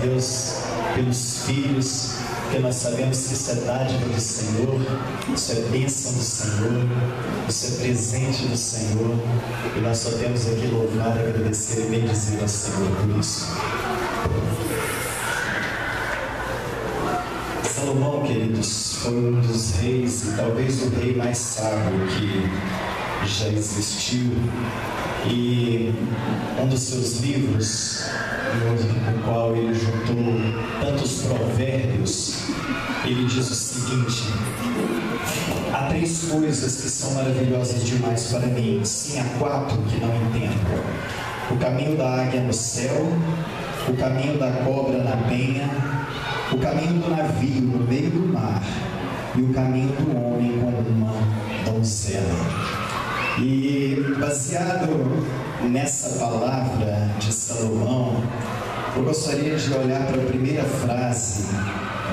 Deus pelos filhos, porque nós sabemos que isso é dádiva do Senhor, isso é bênção do Senhor, isso é presente do Senhor, e nós só temos aqui louvar, agradecer e bendizer ao Senhor por isso. Salomão, queridos, foi um dos reis, e talvez o rei mais sábio que já existiu, e um dos seus livros, no qual ele juntou tantos provérbios, ele diz o seguinte: há 3 coisas que são maravilhosas demais para mim, sim, há 4 que não entendo: o caminho da águia no céu, o caminho da cobra na penha, o caminho do navio no meio do mar, e o caminho do homem com uma donzela. E baseado nessa palavra de Salomão, eu gostaria de olhar para a primeira frase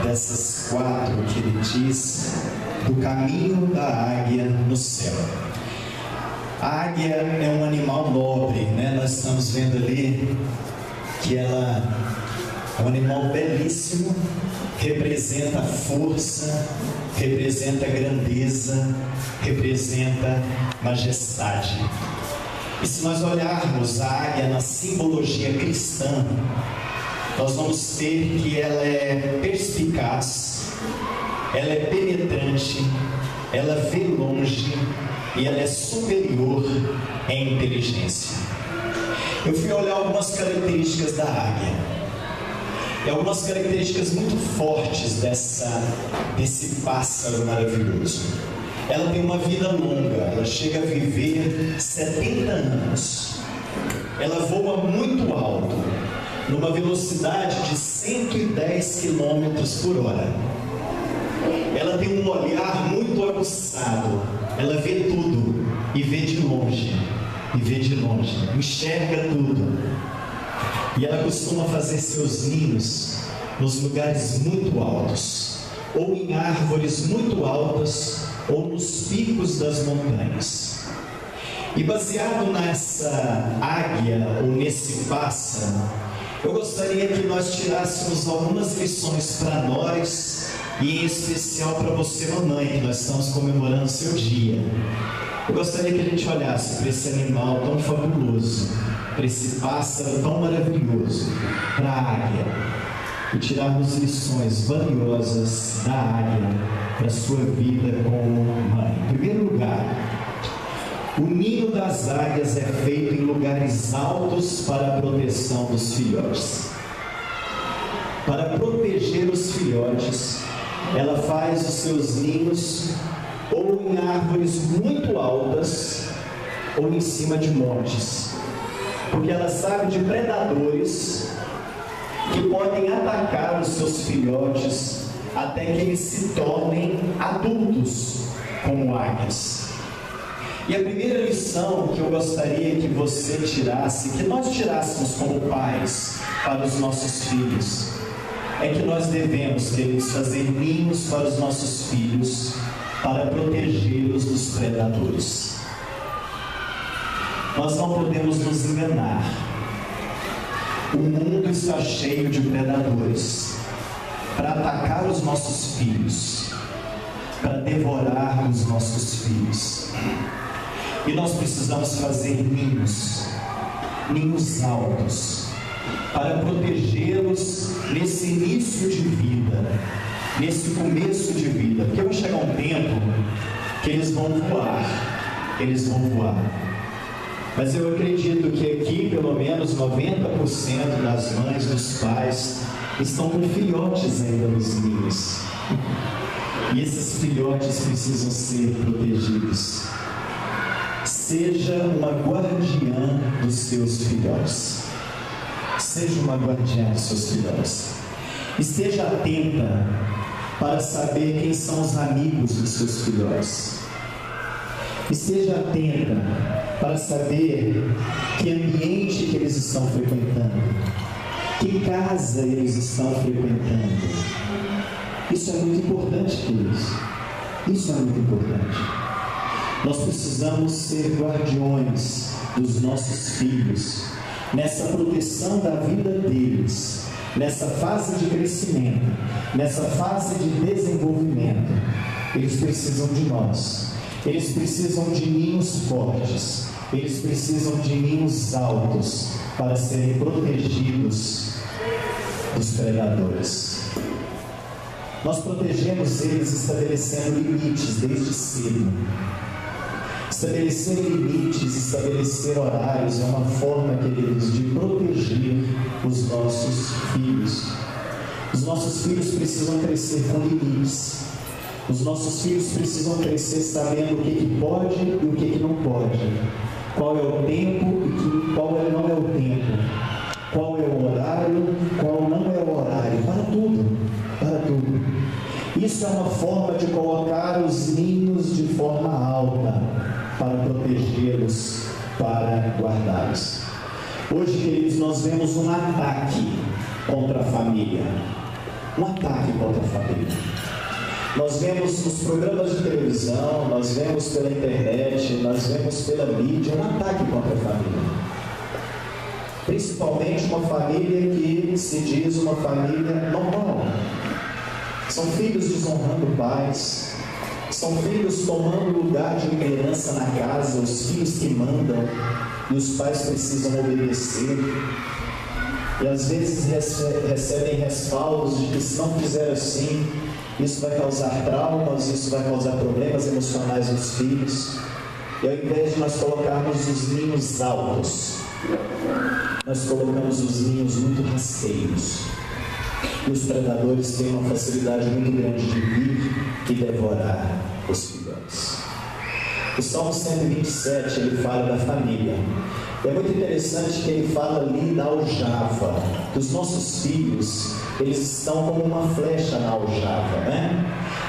dessas 4 que ele diz: do caminho da águia no céu. A águia é um animal nobre, né? Nós estamos vendo ali que ela é um animal belíssimo, representa a força, representa a grandeza, representa majestade. E se nós olharmos a águia na simbologia cristã, nós vamos ter que ela é perspicaz, ela é penetrante, ela vê longe e ela é superior em inteligência. Eu fui olhar algumas características da águia, e algumas características muito fortes desse pássaro maravilhoso. Ela tem uma vida longa, ela chega a viver 70 anos. Ela voa muito alto, numa velocidade de 110 km por hora. Ela tem um olhar muito aguçado, ela vê tudo e vê de longe, enxerga tudo. E ela costuma fazer seus ninhos nos lugares muito altos, ou em árvores muito altas, ou nos picos das montanhas. E baseado nessa águia, ou nesse pássaro, eu gostaria que nós tirássemos algumas lições para nós, e em especial para você, mamãe, que nós estamos comemorando seu dia. Eu gostaria que a gente olhasse para esse animal tão fabuloso, para esse pássaro tão maravilhoso, para a águia, e tirarmos lições valiosas da águia para a sua vida como mãe. Em primeiro lugar, o ninho das águias é feito em lugares altos para a proteção dos filhotes. Para proteger os filhotes, ela faz os seus ninhos ou em árvores muito altas ou em cima de montes, porque ela sabe de predadores que podem atacar os seus filhotes até que eles se tornem adultos como águias. E a primeira lição que eu gostaria que você tirasse, que nós tirássemos como pais para os nossos filhos, é que nós devemos, queridos, fazer ninhos para os nossos filhos para protegê-los dos predadores. Nós não podemos nos enganar. O mundo está cheio de predadores para atacar os nossos filhos, para devorar os nossos filhos. E nós precisamos fazer ninhos altos, para protegê-los nesse início de vida, nesse começo de vida, porque vai chegar um tempo que eles vão voar. Mas eu acredito que aqui, pelo menos 90% das mães, dos pais, estão com filhotes ainda nos ninhos. E esses filhotes precisam ser protegidos. Seja uma guardiã dos seus filhotes. Seja uma guardiã dos seus filhotes. Esteja atenta para saber quem são os amigos dos seus filhotes. Esteja atenta para saber que ambiente que eles estão frequentando, que casa eles estão frequentando. Isso é muito importante, queridos. Isso é muito importante. Nós precisamos ser guardiões dos nossos filhos, nessa proteção da vida deles, nessa fase de crescimento, nessa fase de desenvolvimento, eles precisam de nós. Eles precisam de ninhos fortes, eles precisam de ninhos altos para serem protegidos dos predadores. Nós protegemos eles estabelecendo limites desde cedo. Estabelecer limites, estabelecer horários é uma forma, queridos, de proteger os nossos filhos. Os nossos filhos precisam crescer com limites. Os nossos filhos precisam crescer sabendo o que pode e o que não pode. Qual é o tempo e qual não é o tempo. Qual é o horário, qual não é o horário. Para tudo, para tudo. Isso é uma forma de colocar os ninhos de forma alta, para protegê-los, para guardá-los. Hoje, queridos, nós vemos um ataque contra a família. Um ataque contra a família. Nós vemos nos programas de televisão, nós vemos pela internet, nós vemos pela mídia um ataque contra a família. Principalmente uma família que se diz uma família normal. São filhos desonrando pais, são filhos tomando lugar de liderança na casa, os filhos que mandam e os pais precisam obedecer. E às vezes recebem respaldos de que se não fizer assim, isso vai causar traumas, isso vai causar problemas emocionais nos filhos. E ao invés de nós colocarmos os ninhos altos, nós colocamos os ninhos muito rasteiros. E os predadores têm uma facilidade muito grande de vir e devorar os filhotes. O Salmo 127, ele fala da família. É muito interessante que ele fala ali da aljava, que os nossos filhos, eles estão como uma flecha na aljava, né?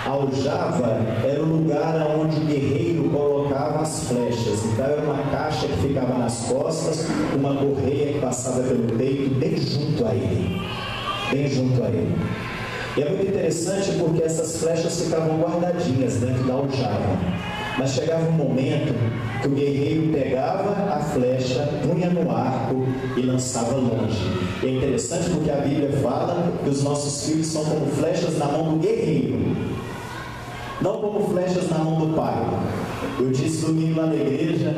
A aljava era o lugar onde o guerreiro colocava as flechas. Então era uma caixa que ficava nas costas, uma correia que passava pelo peito, bem junto a ele. Bem junto a ele. E é muito interessante porque essas flechas ficavam guardadinhas dentro da aljava. Mas chegava um momento que o guerreiro pegava a flecha, punha no arco e lançava longe. E é interessante porque a Bíblia fala que os nossos filhos são como flechas na mão do guerreiro, não como flechas na mão do pai. Eu disse domingo lá na igreja,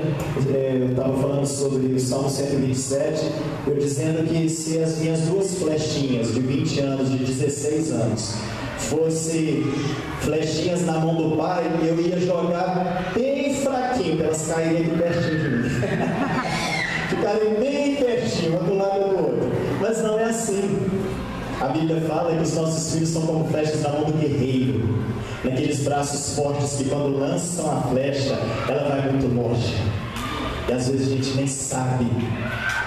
eu estava falando sobre o Salmo 127, eu dizendo que se as minhas duas flechinhas de 20 anos, de 16 anos, fossem flechinhas na mão do pai, eu ia jogar bem fraquinho, para elas caírem aqui pertinho de mim. Ficarem bem pertinho, um do lado do outro. Mas não é assim. A Bíblia fala que os nossos filhos são como flechas na mão do guerreiro, naqueles braços fortes que quando lançam a flecha, ela vai muito longe. E às vezes a gente nem sabe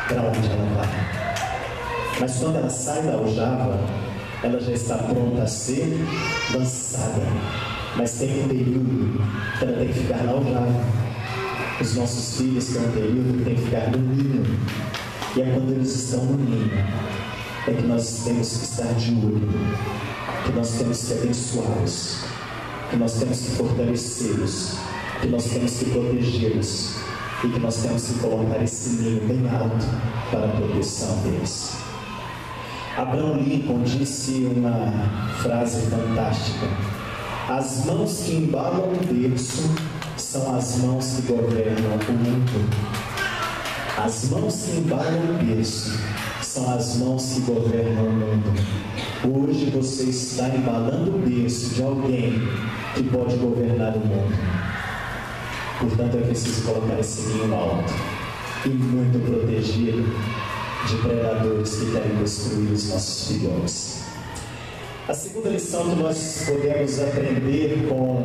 para onde ela vai. Mas quando ela sai da aljava, ela já está pronta a ser lançada. Mas tem um período que ela tem que ficar na aljava. Os nossos filhos têm um período que tem que ficar no ninho. E é quando eles estão no ninho é que nós temos que estar de olho, que nós temos que abençoá-los, que nós temos que fortalecê-los, que nós temos que protegê-los e que nós temos que colocar esse ninho bem alto para a proteção deles. Abraham Lincoln disse uma frase fantástica: as mãos que embalam o berço são as mãos que governam o mundo. As mãos que embalam o berço são as mãos que governam o mundo. Hoje você está embalando o berço de alguém que pode governar o mundo. Portanto, é preciso colocar esse ninho alto e muito protegido de predadores que querem destruir os nossos filhotes. A segunda lição que nós podemos aprender com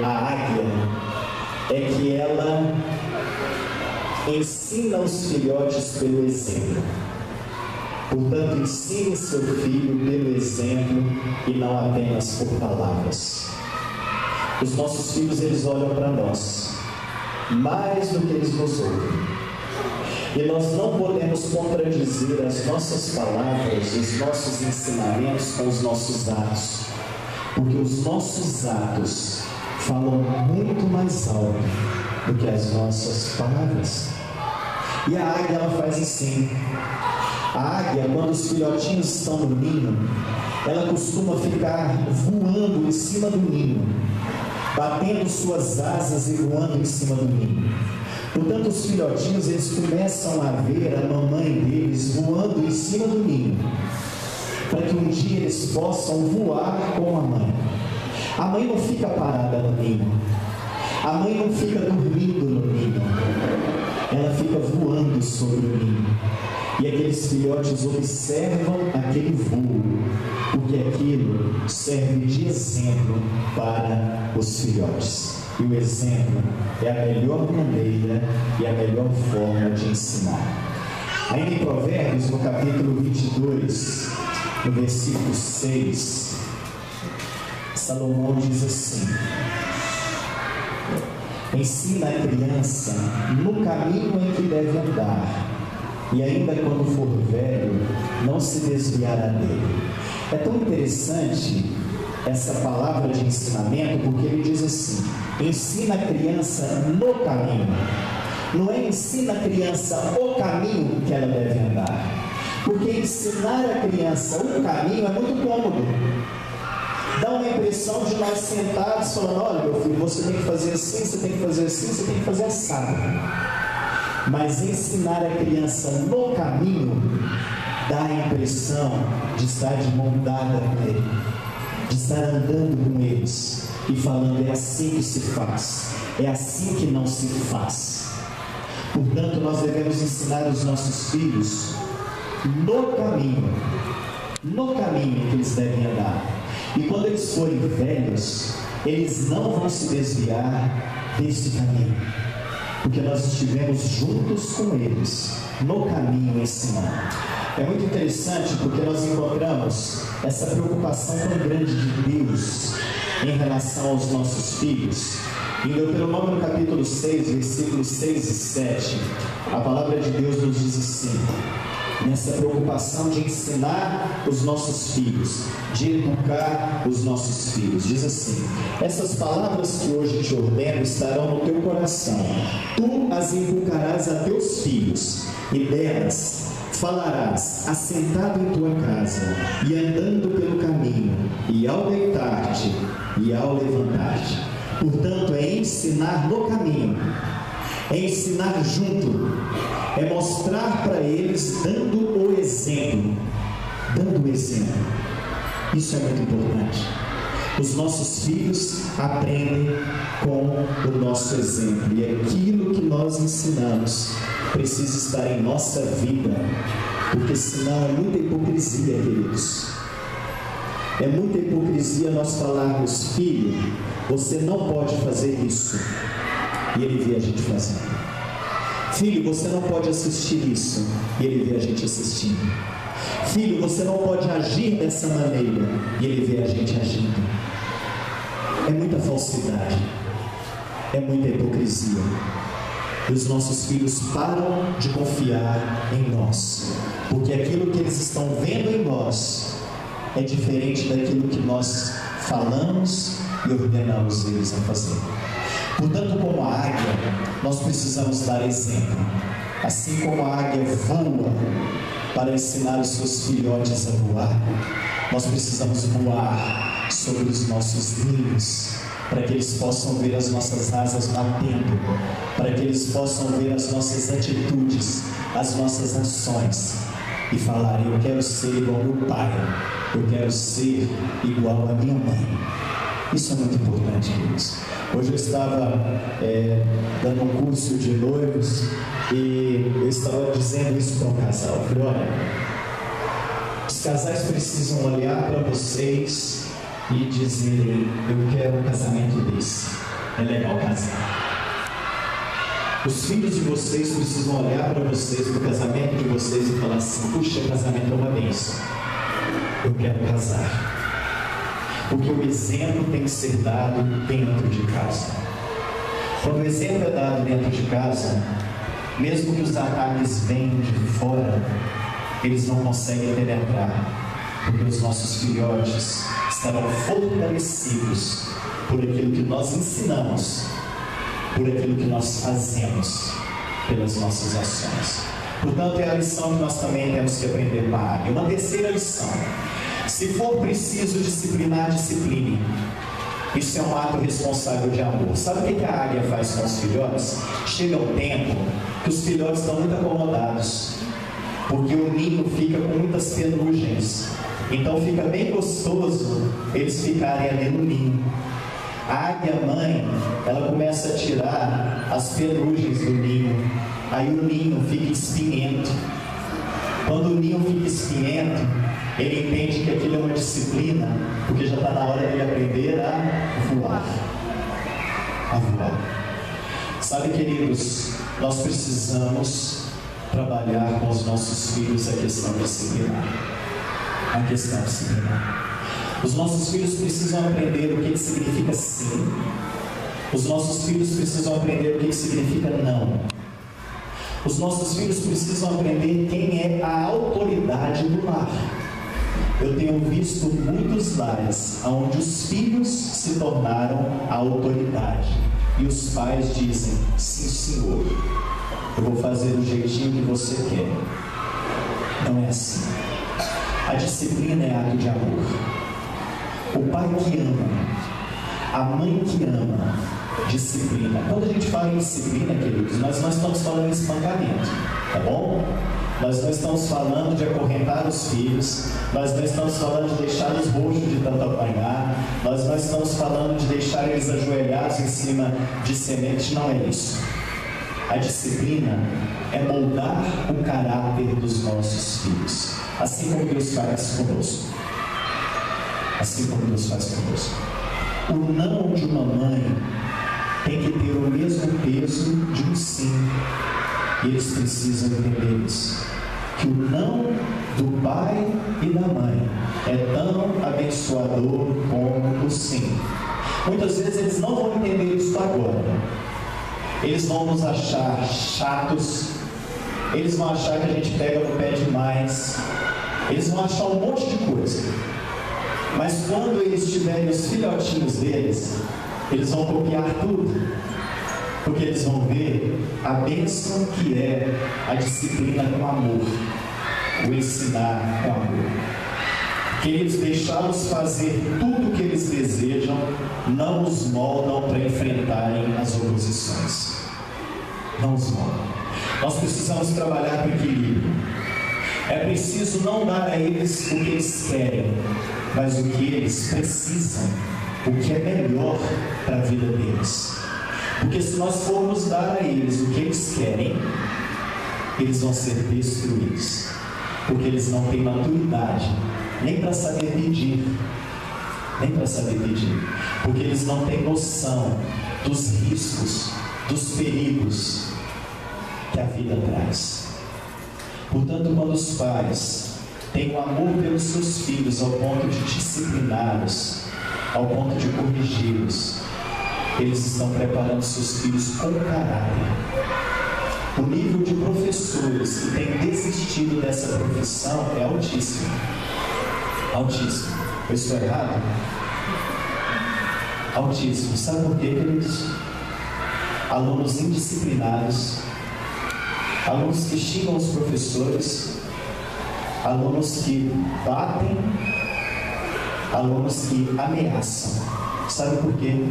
a águia é que ela ensina os filhotes pelo exemplo. Portanto, ensine seu filho pelo exemplo e não apenas por palavras. Os nossos filhos, eles olham para nós mais do que eles nos ouvem. E nós não podemos contradizer as nossas palavras, os nossos ensinamentos com os nossos atos. Porque os nossos atos falam muito mais alto do que as nossas palavras. E a águia, ela faz assim. A águia, quando os filhotinhos estão no ninho, ela costuma ficar voando em cima do ninho, batendo suas asas e voando em cima do ninho. Portanto, os filhotinhos, eles começam a ver a mamãe deles voando em cima do ninho, para que um dia eles possam voar com a mãe. A mãe não fica parada no ninho, a mãe não fica dormindo no ninho, ela fica voando sobre o ninho. E aqueles filhotes observam aquele voo, porque aquilo serve de exemplo para os filhotes. E o exemplo é a melhor maneira e a melhor forma de ensinar. Ainda em Provérbios, no capítulo 22, no versículo 6, Salomão diz assim: ensina a criança no caminho em que deve andar, e ainda quando for velho, não se desviará dele. É tão interessante essa palavra de ensinamento, porque ele diz assim: ensina a criança no caminho. Não é ensina a criança o caminho que ela deve andar, porque ensinar a criança o caminho é muito cômodo. Dá uma impressão de nós sentados falando: olha, meu filho, você tem que fazer assim, você tem que fazer assim, você tem que fazer assado. Mas ensinar a criança no caminho dá a impressão de estar de mão dada com ele, de estar andando com eles e falando: é assim que se faz, é assim que não se faz. Portanto, nós devemos ensinar os nossos filhos no caminho que eles devem andar. E quando eles forem velhos, eles não vão se desviar desse caminho, porque nós estivemos juntos com eles no caminho ensinando. É muito interessante porque nós encontramos essa preocupação tão grande de Deus em relação aos nossos filhos. Em Deuteronômio, no capítulo 6, versículos 6 e 7, a palavra de Deus nos diz assim, nessa preocupação de ensinar os nossos filhos, de educar os nossos filhos. Diz assim: essas palavras que hoje te ordeno estarão no teu coração, tu as inculcarás a teus filhos, e delas falarás assentado em tua casa, e andando pelo caminho, e ao deitar-te, e ao levantar-te. Portanto, é ensinar no caminho, é ensinar junto, é mostrar para eles dando o exemplo. Dando o exemplo. Isso é muito importante. Os nossos filhos aprendem com o nosso exemplo. E aquilo que nós ensinamos precisa estar em nossa vida, porque senão é muita hipocrisia, queridos. É muita hipocrisia nós falarmos: filho, você não pode fazer isso, e ele vê a gente fazendo. Filho, você não pode assistir isso, e ele vê a gente assistindo. Filho, você não pode agir dessa maneira, e ele vê a gente agindo. É muita falsidade, é muita hipocrisia. E os nossos filhos param de confiar em nós, porque aquilo que eles estão vendo em nós é diferente daquilo que nós falamos e ordenamos eles a fazer. Portanto, como a águia, nós precisamos dar exemplo. Assim como a águia voa para ensinar os seus filhotes a voar, nós precisamos voar sobre os nossos ninhos, para que eles possam ver as nossas asas batendo, para que eles possam ver as nossas atitudes, as nossas ações, e falarem: eu quero ser igual ao meu pai, eu quero ser igual à minha mãe. Isso é muito importante, queridos. Hoje eu estava dando um curso de noivos e eu estava dizendo isso para um casal. Eu falei: olha, os casais precisam olhar para vocês e dizerem: eu quero um casamento desse. É legal casar. Os filhos de vocês precisam olhar para vocês, para o casamento de vocês, e falar assim: puxa, casamento é uma bênção. Eu quero casar. Porque o exemplo tem que ser dado dentro de casa. Quando o exemplo é dado dentro de casa, mesmo que os ataques venham de fora, eles não conseguem penetrar, porque os nossos filhotes estarão fortalecidos por aquilo que nós ensinamos, por aquilo que nós fazemos, pelas nossas ações. Portanto, é a lição que nós também temos que aprender com a águia. Uma terceira lição: se for preciso disciplinar, discipline. Isso é um ato responsável de amor. Sabe o que a águia faz com os filhotes? Chega um tempo que os filhotes estão muito acomodados, porque o ninho fica com muitas penugens. Então fica bem gostoso eles ficarem ali no ninho. A águia mãe, ela começa a tirar as penugens do ninho. Aí o ninho fica espinhento. Quando o ninho fica espinhento, ele entende que aquilo é uma disciplina, porque já está na hora dele aprender a voar. A voar. Sabe, queridos, nós precisamos trabalhar com os nossos filhos a questão disciplinar. A questão disciplinar. Os nossos filhos precisam aprender o que significa sim. Os nossos filhos precisam aprender o que significa não. Os nossos filhos precisam aprender quem é a autoridade do lar. Eu tenho visto muitos lares onde os filhos se tornaram a autoridade e os pais dizem: sim, senhor, eu vou fazer do jeitinho que você quer. Não é assim. A disciplina é ato de amor. O pai que ama, a mãe que ama, disciplina. Quando a gente fala em disciplina, queridos, nós não estamos falando em espancamento, tá bom? Nós não estamos falando de acorrentar os filhos, nós não estamos falando de deixá-los roxos de tanto apanhar, nós não estamos falando de deixar eles ajoelhados em cima de semente, não é isso. A disciplina é moldar o caráter dos nossos filhos, assim como Deus faz conosco. Assim como Deus faz conosco. O não de uma mãe tem que ter o mesmo peso de um sim. E eles precisam entender isso. Que o não do pai e da mãe é tão abençoador como o sim. Muitas vezes eles não vão entender isso agora. Eles vão nos achar chatos. Eles vão achar que a gente pega no pé demais. Eles vão achar um monte de coisa. Mas quando eles tiverem os filhotinhos deles, eles vão copiar tudo. Porque eles vão ver a bênção que é a disciplina com amor, o ensinar com amor. Queridos, deixá-los fazer tudo o que eles desejam não os moldam para enfrentarem as oposições. Não os moldam. Nós precisamos trabalhar para o equilíbrio. É preciso não dar a eles o que eles querem, mas o que eles precisam, o que é melhor para a vida deles. Porque se nós formos dar a eles o que eles querem, eles vão ser destruídos. Porque eles não têm maturidade, nem para saber pedir. Nem para saber pedir. Porque eles não têm noção dos riscos, dos perigos que a vida traz. Portanto, quando os pais têm o amor pelos seus filhos ao ponto de discipliná-los, ao ponto de corrigi-los, eles estão preparando seus filhos com caráter. O nível de professores que têm desistido dessa profissão é altíssimo. Altíssimo. Eu estou errado? Altíssimo. Sabe por quê, queridos? Alunos indisciplinados, alunos que xingam os professores, alunos que batem, alunos que ameaçam. Sabe por quê?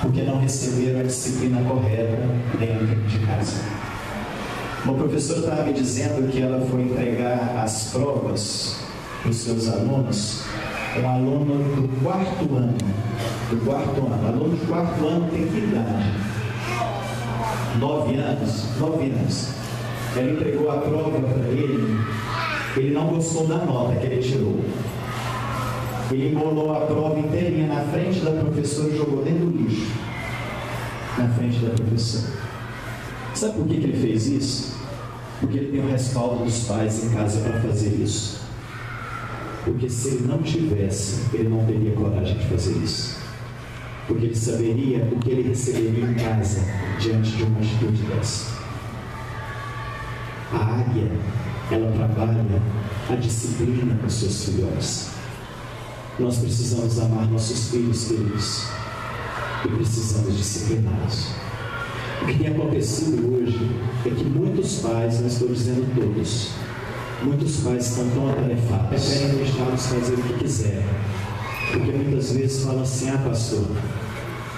Porque não receberam a disciplina correta dentro de casa. Uma professora estava me dizendo que ela foi entregar as provas para os seus alunos, um aluno do quarto ano. Aluno do quarto ano tem que idade? 9 anos. Ela entregou a prova para ele não gostou da nota que ele tirou. Ele embolou a prova inteirinha na frente da professora e jogou dentro do lixo. Na frente da professora. Sabe por que ele fez isso? Porque ele tem o respaldo dos pais em casa para fazer isso. Porque se ele não tivesse, ele não teria coragem de fazer isso. Porque ele saberia o que ele receberia em casa diante de uma atitude dessa. A águia, ela trabalha a disciplina com seus filhotes. Nós precisamos amar nossos filhos, queridos, e precisamos discipliná-los. O que tem acontecido hoje é que muitos pais, não estou dizendo todos, muitos pais estão tão atarefados, preferem deixá-los fazer o que quiserem, porque muitas vezes falam assim: ah, pastor,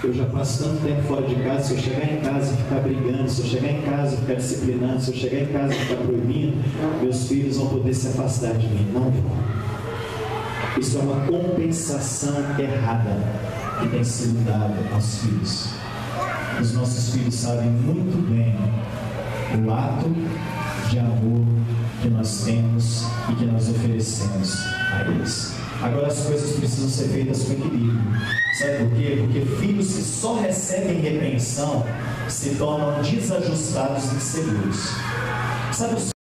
eu já passo tanto tempo fora de casa, se eu chegar em casa e ficar brigando, se eu chegar em casa e ficar disciplinando, se eu chegar em casa e ficar proibindo, meus filhos vão poder se afastar de mim. Não vão. Isso é uma compensação errada que tem sido dada aos filhos. Os nossos filhos sabem muito bem o ato de amor que nós temos e que nós oferecemos a eles. Agora as coisas precisam ser feitas com equilíbrio. Sabe por quê? Porque filhos que só recebem repreensão se tornam desajustados e inseguros. Sabe,